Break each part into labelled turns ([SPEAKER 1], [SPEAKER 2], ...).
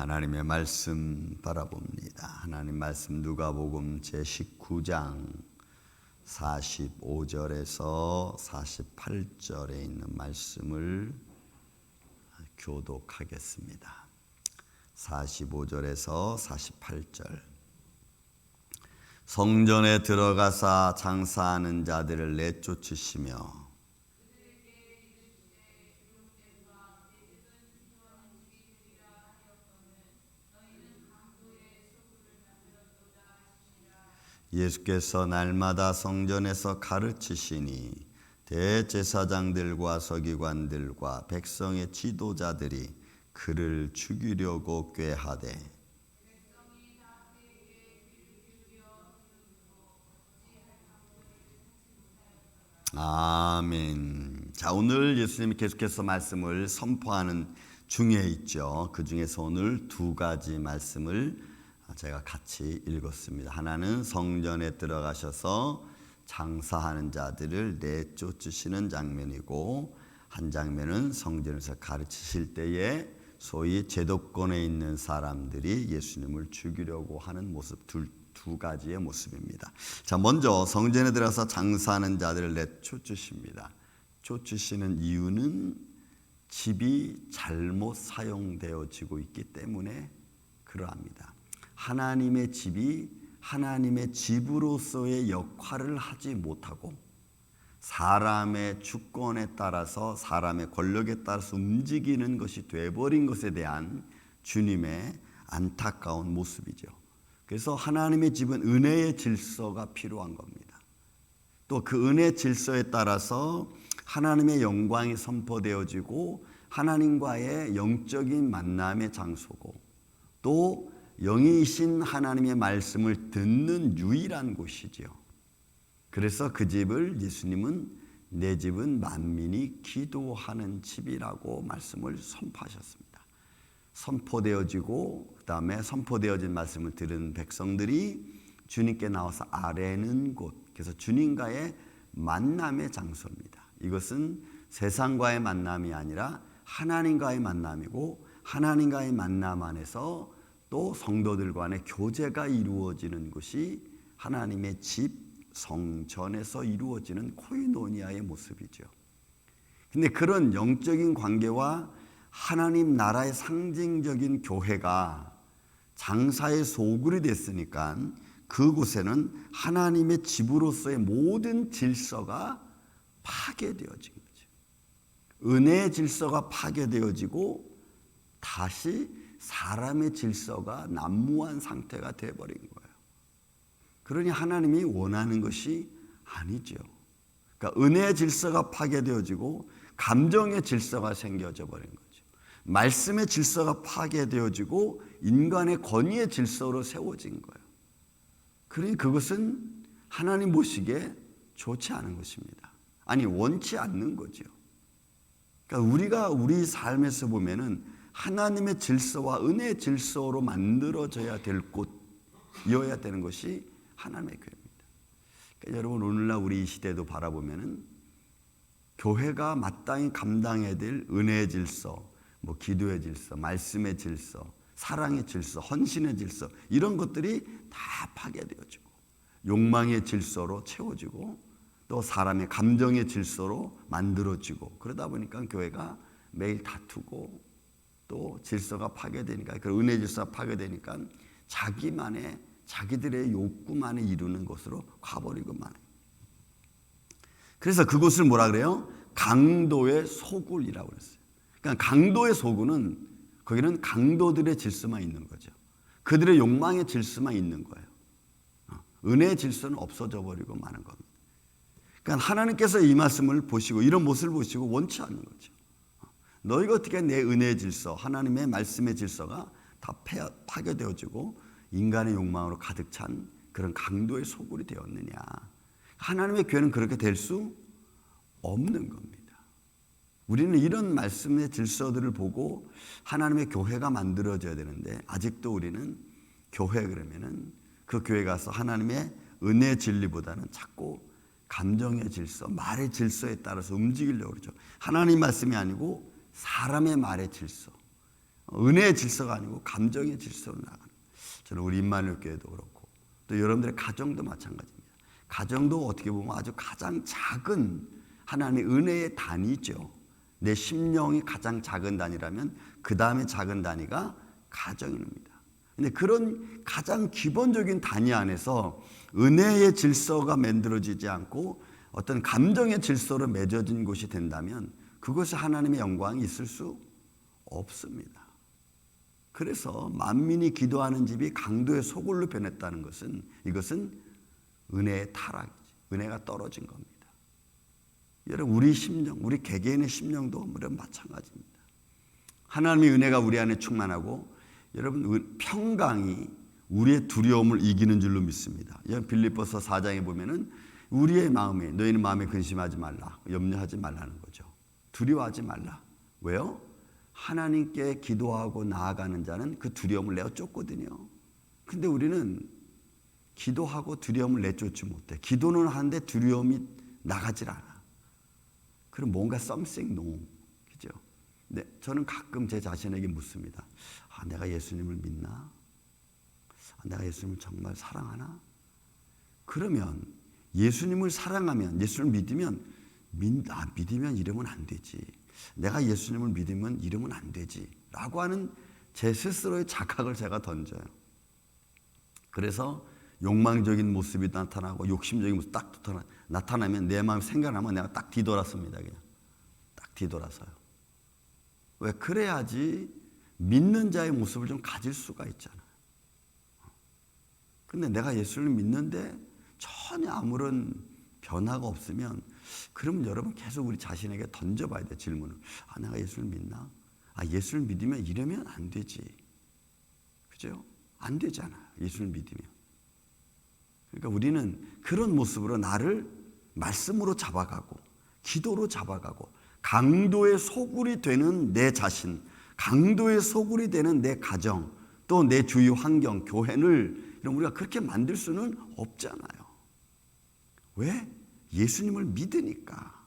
[SPEAKER 1] 하나님의 말씀 바라봅니다. 하나님 말씀 누가복음 제19장 45절에서 48절에 있는 말씀을 교독하겠습니다. 45절에서 48절. 성전에 들어가사 장사하는 자들을 내쫓으시며 예수께서 날마다 성전에서 가르치시니 대제사장들과 서기관들과 백성의 지도자들이 그를 죽이려고 꾀하되 아멘. 자, 오늘 예수님이 계속해서 말씀을 선포하는 중에 있죠. 그 중에서 오늘 두 가지 말씀을 제가 같이 읽었습니다. 하나는 성전에 들어가셔서 장사하는 자들을 내쫓으시는 장면이고, 한 장면은 성전에서 가르치실 때에 소위 제도권에 있는 사람들이 예수님을 죽이려고 하는 모습, 두 가지의 모습입니다. 자, 먼저 성전에 들어가서 장사하는 자들을 내쫓으십니다. 쫓으시는 이유는 집이 잘못 사용되어지고 있기 때문에 그러합니다. 하나님의 집이 하나님의 집으로서의 역할을 하지 못하고 사람의 주권에 따라서, 사람의 권력에 따라서 움직이는 것이 돼버린 것에 대한 주님의 안타까운 모습이죠. 그래서 하나님의 집은 은혜의 질서가 필요한 겁니다. 또 그 은혜의 질서에 따라서 하나님의 영광이 선포되어지고 하나님과의 영적인 만남의 장소고, 또 영이신 하나님의 말씀을 듣는 유일한 곳이지요. 그래서 그 집을 예수님은 내 집은 만민이 기도하는 집이라고 말씀을 선포하셨습니다. 선포되어지고 그 다음에 선포되어진 말씀을 들은 백성들이 주님께 나와서 아뢰는 곳, 그래서 주님과의 만남의 장소입니다. 이것은 세상과의 만남이 아니라 하나님과의 만남이고, 하나님과의 만남 안에서 또 성도들 간의 교제가 이루어지는 것이 하나님의 집 성전에서 이루어지는 코이노니아의 모습이죠. 근데 그런 영적인 관계와 하나님 나라의 상징적인 교회가 장사의 소굴이 됐으니까 그곳에는 하나님의 집으로서의 모든 질서가 파괴되어진 거죠. 은혜의 질서가 파괴되어지고 다시 사람의 질서가 난무한 상태가 되어버린 거예요. 그러니 하나님이 원하는 것이 아니죠. 그러니까 은혜의 질서가 파괴되어지고 감정의 질서가 생겨져 버린 거죠. 말씀의 질서가 파괴되어지고 인간의 권위의 질서로 세워진 거예요. 그러니 그것은 하나님 보시기에 좋지 않은 것입니다. 아니, 원치 않는 거죠. 그러니까 우리가 우리 삶에서 보면은 하나님의 질서와 은혜의 질서로 만들어져야 될 곳이어야 되는 것이 하나님의 교회입니다. 그러니까 여러분, 오늘날 우리 이 시대도 바라보면은 교회가 마땅히 감당해야 될 은혜의 질서, 기도의 질서, 말씀의 질서, 사랑의 질서, 헌신의 질서, 이런 것들이 다 파괴되어지고 욕망의 질서로 채워지고 또 사람의 감정의 질서로 만들어지고, 그러다 보니까 교회가 매일 다투고 또 질서가 파괴되니까, 그 은혜 질서가 파괴되니까 자기들의 욕구만을 이루는 것으로 가버리고 마는. 그래서 그곳을 뭐라 그래요? 강도의 소굴이라고 그랬어요. 그러니까 강도의 소굴은, 거기는 강도들의 질서만 있는 거죠. 그들의 욕망의 질서만 있는 거예요. 은혜의 질서는 없어져 버리고 마는 겁니다. 그러니까 하나님께서 이 말씀을 보시고 이런 모습을 보시고 원치 않는 거죠. 너희가 어떻게 내 은혜의 질서, 하나님의 말씀의 질서가 다 파괴되어지고 인간의 욕망으로 가득 찬 그런 강도의 소굴이 되었느냐. 하나님의 교회는 그렇게 될 수 없는 겁니다. 우리는 이런 말씀의 질서들을 보고 하나님의 교회가 만들어져야 되는데, 아직도 우리는 교회 그러면은 그 교회 가서 하나님의 은혜의 진리보다는 자꾸 감정의 질서, 말의 질서에 따라서 움직이려고 그러죠. 하나님 말씀이 아니고 사람의 말의 질서, 은혜의 질서가 아니고 감정의 질서로 나가는. 저는 우리 임마누엘 교회도 그렇고 또 여러분들의 가정도 마찬가지입니다. 가정도 어떻게 보면 아주 가장 작은 하나님의 은혜의 단위죠. 내 심령이 가장 작은 단위라면 그 다음에 작은 단위가 가정입니다. 근데 그런 가장 기본적인 단위 안에서 은혜의 질서가 만들어지지 않고 어떤 감정의 질서로 맺어진 곳이 된다면 그것이 하나님의 영광이 있을 수 없습니다. 그래서 만민이 기도하는 집이 강도의 소굴로 변했다는 것은 이것은 은혜의 타락이지. 은혜가 떨어진 겁니다. 여러분 우리 심령, 우리 개개인의 심령도 물론 마찬가지입니다. 하나님의 은혜가 우리 안에 충만하고 여러분 평강이 우리의 두려움을 이기는 줄로 믿습니다. 빌립보서 4장에 보면은 우리의 마음에 너희는 마음에 근심하지 말라, 염려하지 말라는 거죠. 두려워하지 말라. 왜요? 하나님께 기도하고 나아가는 자는 그 두려움을 내어 쫓거든요. 근데 우리는 기도하고 두려움을 내쫓지 못해. 기도는 하는데 두려움이 나가질 않아. 그럼 뭔가 something wrong. 그죠? 네, 저는 가끔 제 자신에게 묻습니다. 내가 예수님을 믿나? 내가 예수님을 정말 사랑하나? 그러면 예수님을 사랑하면, 예수를 믿으면 믿으면 이러면 안 되지. 내가 예수님을 믿으면 이러면 안 되지. 라고 하는 제 스스로의 자각을 제가 던져요. 그래서 욕망적인 모습이 나타나고 욕심적인 모습이 딱 나타나면 내 마음 생각나면 내가 딱 뒤돌았습니다. 그냥 딱 뒤돌아서요. 왜? 그래야지 믿는 자의 모습을 좀 가질 수가 있잖아요. 근데 내가 예수를 믿는데 전혀 아무런 변화가 없으면 그러면 여러분 계속 우리 자신에게 던져봐야 돼. 질문을. 내가 예수를 믿나? 예수를 믿으면 이러면 안 되지. 그죠? 안 되잖아. 예수를 믿으면. 그러니까 우리는 그런 모습으로 나를 말씀으로 잡아가고 기도로 잡아가고 강도의 소굴이 되는 내 자신, 강도의 소굴이 되는 내 가정, 또 내 주위 환경, 교회를 우리가 그렇게 만들 수는 없잖아요. 왜? 예수님을 믿으니까.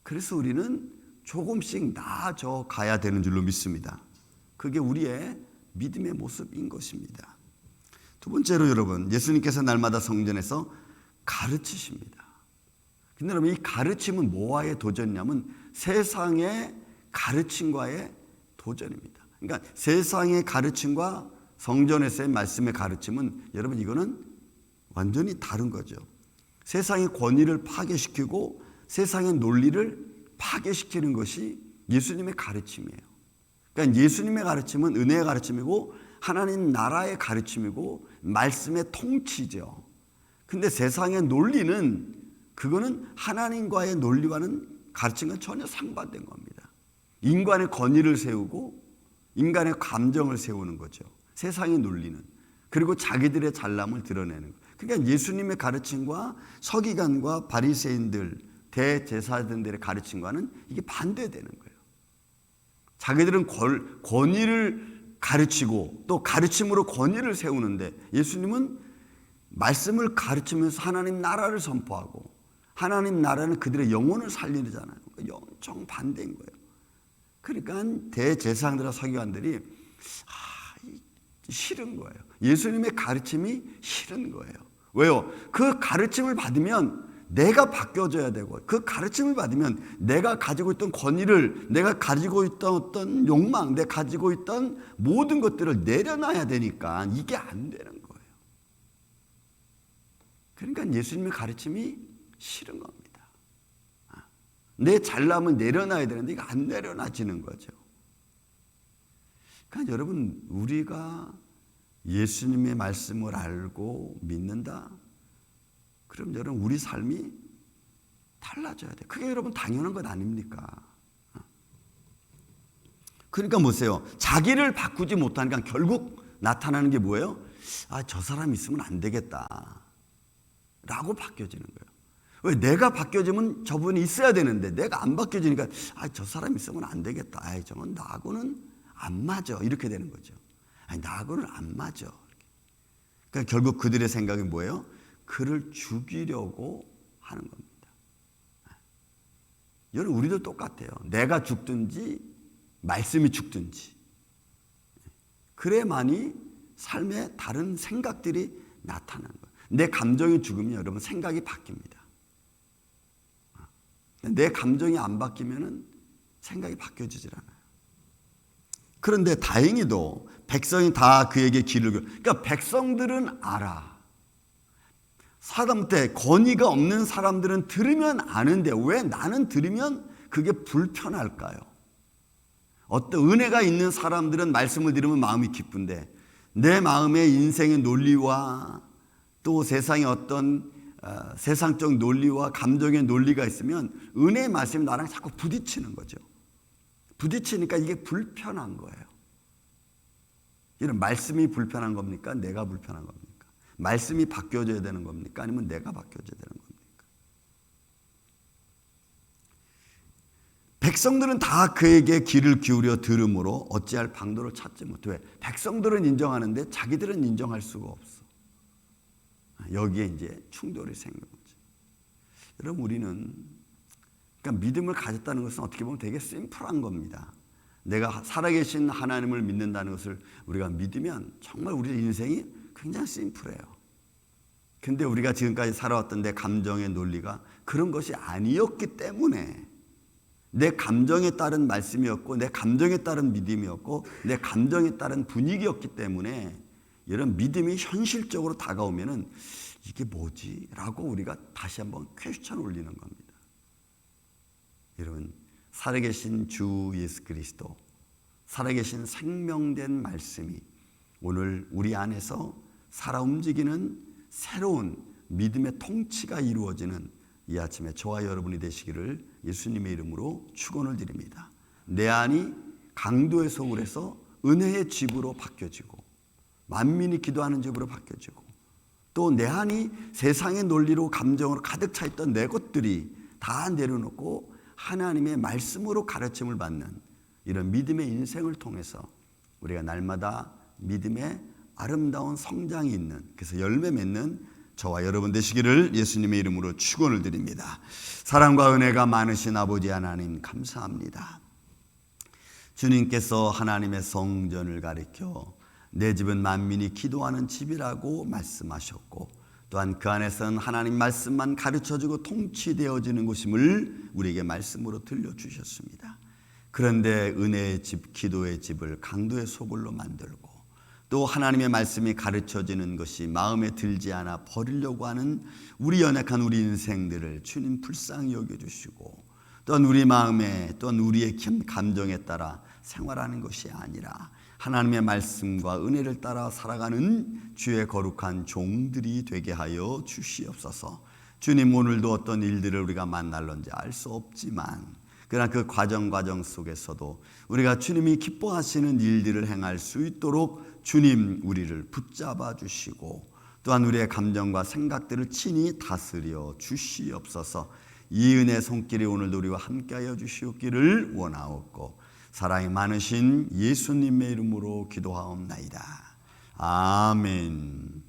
[SPEAKER 1] 그래서 우리는 조금씩 나아져 가야 되는 줄로 믿습니다. 그게 우리의 믿음의 모습인 것입니다. 두 번째로 여러분, 예수님께서 날마다 성전에서 가르치십니다. 근데 여러분 이 가르침은 뭐와의 도전이냐면 세상의 가르침과의 도전입니다. 그러니까 세상의 가르침과 성전에서의 말씀의 가르침은 여러분 이거는 완전히 다른 거죠. 세상의 권위를 파괴시키고 세상의 논리를 파괴시키는 것이 예수님의 가르침이에요. 그러니까 예수님의 가르침은 은혜의 가르침이고 하나님 나라의 가르침이고 말씀의 통치죠. 근데 세상의 논리는 그거는 하나님과의 논리와는 가르침과 전혀 상반된 겁니다. 인간의 권위를 세우고 인간의 감정을 세우는 거죠. 세상의 논리는. 그리고 자기들의 잘남을 드러내는 거예요. 그러니까 예수님의 가르침과 서기관과 바리새인들, 대제사장들의 가르침과는 이게 반대되는 거예요. 자기들은 권위를 가르치고 또 가르침으로 권위를 세우는데 예수님은 말씀을 가르치면서 하나님 나라를 선포하고 하나님 나라는 그들의 영혼을 살리잖아요. 영정 반대인 거예요. 그러니까 대제사장들과 서기관들이 싫은 거예요. 예수님의 가르침이 싫은 거예요. 왜요? 그 가르침을 받으면 내가 바뀌어져야 되고 그 가르침을 받으면 내가 가지고 있던 권위를, 내가 가지고 있던 어떤 욕망, 내가 가지고 있던 모든 것들을 내려놔야 되니까 이게 안 되는 거예요. 그러니까 예수님의 가르침이 싫은 겁니다. 내 잘남을 내려놔야 되는데 이거 안 내려놔지는 거죠. 그러니까 여러분 우리가 예수님의 말씀을 알고 믿는다? 그럼 여러분 우리 삶이 달라져야 돼요. 그게 여러분 당연한 것 아닙니까? 그러니까 보세요. 자기를 바꾸지 못하니까 결국 나타나는 게 뭐예요? 저 사람 있으면 안 되겠다 라고 바뀌어지는 거예요. 왜? 내가 바뀌어지면 저분이 있어야 되는데 내가 안 바뀌어지니까 저 사람 있으면 안 되겠다. 저건 나하고는 안 맞아. 이렇게 되는 거죠. 나하고는 안 맞아. 그러니까 결국 그들의 생각이 뭐예요? 그를 죽이려고 하는 겁니다. 여러분 우리도 똑같아요. 내가 죽든지 말씀이 죽든지, 그래야만이 삶에 다른 생각들이 나타나는 거예요. 내 감정이 죽으면 여러분 생각이 바뀝니다. 내 감정이 안 바뀌면은 생각이 바뀌어지질 않아요. 그런데 다행히도 백성이 다 그에게 그러니까 백성들은 알아. 사람한테 권위가 없는 사람들은 들으면 아는데 왜 나는 들으면 그게 불편할까요? 어떤 은혜가 있는 사람들은 말씀을 들으면 마음이 기쁜데 내 마음에 인생의 논리와 또 세상의 어떤 세상적 논리와 감정의 논리가 있으면 은혜의 말씀이 나랑 자꾸 부딪히는 거죠. 부딪히니까 이게 불편한 거예요. 이런 말씀이 불편한 겁니까? 내가 불편한 겁니까? 말씀이 바뀌어져야 되는 겁니까? 아니면 내가 바뀌어져야 되는 겁니까? 백성들은 다 그에게 귀를 기울여 들으므로 어찌할 방도를 찾지 못해. 왜? 백성들은 인정하는데 자기들은 인정할 수가 없어. 여기에 이제 충돌이 생긴 거죠. 여러분, 우리는 그러니까 믿음을 가졌다는 것은 어떻게 보면 되게 심플한 겁니다. 내가 살아계신 하나님을 믿는다는 것을 우리가 믿으면 정말 우리 인생이 굉장히 심플해요. 근데 우리가 지금까지 살아왔던 내 감정의 논리가 그런 것이 아니었기 때문에 내 감정에 따른 말씀이었고 내 감정에 따른 믿음이었고 내 감정에 따른 분위기였기 때문에 이런 믿음이 현실적으로 다가오면은 이게 뭐지? 라고 우리가 다시 한번 퀘스천 올리는 겁니다. 여러분, 살아계신 주 예수 그리스도, 살아계신 생명된 말씀이 오늘 우리 안에서 살아 움직이는 새로운 믿음의 통치가 이루어지는 이 아침에 저와 여러분이 되시기를 예수님의 이름으로 축원을 드립니다. 내 안이 강도의 소굴에서 은혜의 집으로 바뀌어지고 만민이 기도하는 집으로 바뀌어지고 또 내 안이 세상의 논리로 감정으로 가득 차 있던 내 것들이 다 내려놓고 하나님의 말씀으로 가르침을 받는 이런 믿음의 인생을 통해서 우리가 날마다 믿음의 아름다운 성장이 있는, 그래서 열매 맺는 저와 여러분 되시기를 예수님의 이름으로 축원을 드립니다. 사랑과 은혜가 많으신 아버지 하나님 감사합니다. 주님께서 하나님의 성전을 가리켜 내 집은 만민이 기도하는 집이라고 말씀하셨고 또한 그 안에서는 하나님 말씀만 가르쳐주고 통치되어지는 곳임을 우리에게 말씀으로 들려주셨습니다. 그런데 은혜의 집, 기도의 집을 강도의 소굴로 만들고 또 하나님의 말씀이 가르쳐지는 것이 마음에 들지 않아 버리려고 하는 우리 연약한 우리 인생들을 주님 불쌍히 여겨주시고 또한 우리 마음에 또한 우리의 감정에 따라 생활하는 것이 아니라 하나님의 말씀과 은혜를 따라 살아가는 주의 거룩한 종들이 되게 하여 주시옵소서. 주님, 오늘도 어떤 일들을 우리가 만날런지 알 수 없지만 그러나 그 과정 속에서도 우리가 주님이 기뻐하시는 일들을 행할 수 있도록 주님 우리를 붙잡아 주시고 또한 우리의 감정과 생각들을 친히 다스려 주시옵소서. 이 은혜 손길이 오늘도 우리와 함께하여 주시옵기를 원하옵고 사랑이 많으신 예수님의 이름으로 기도하옵나이다. 아멘.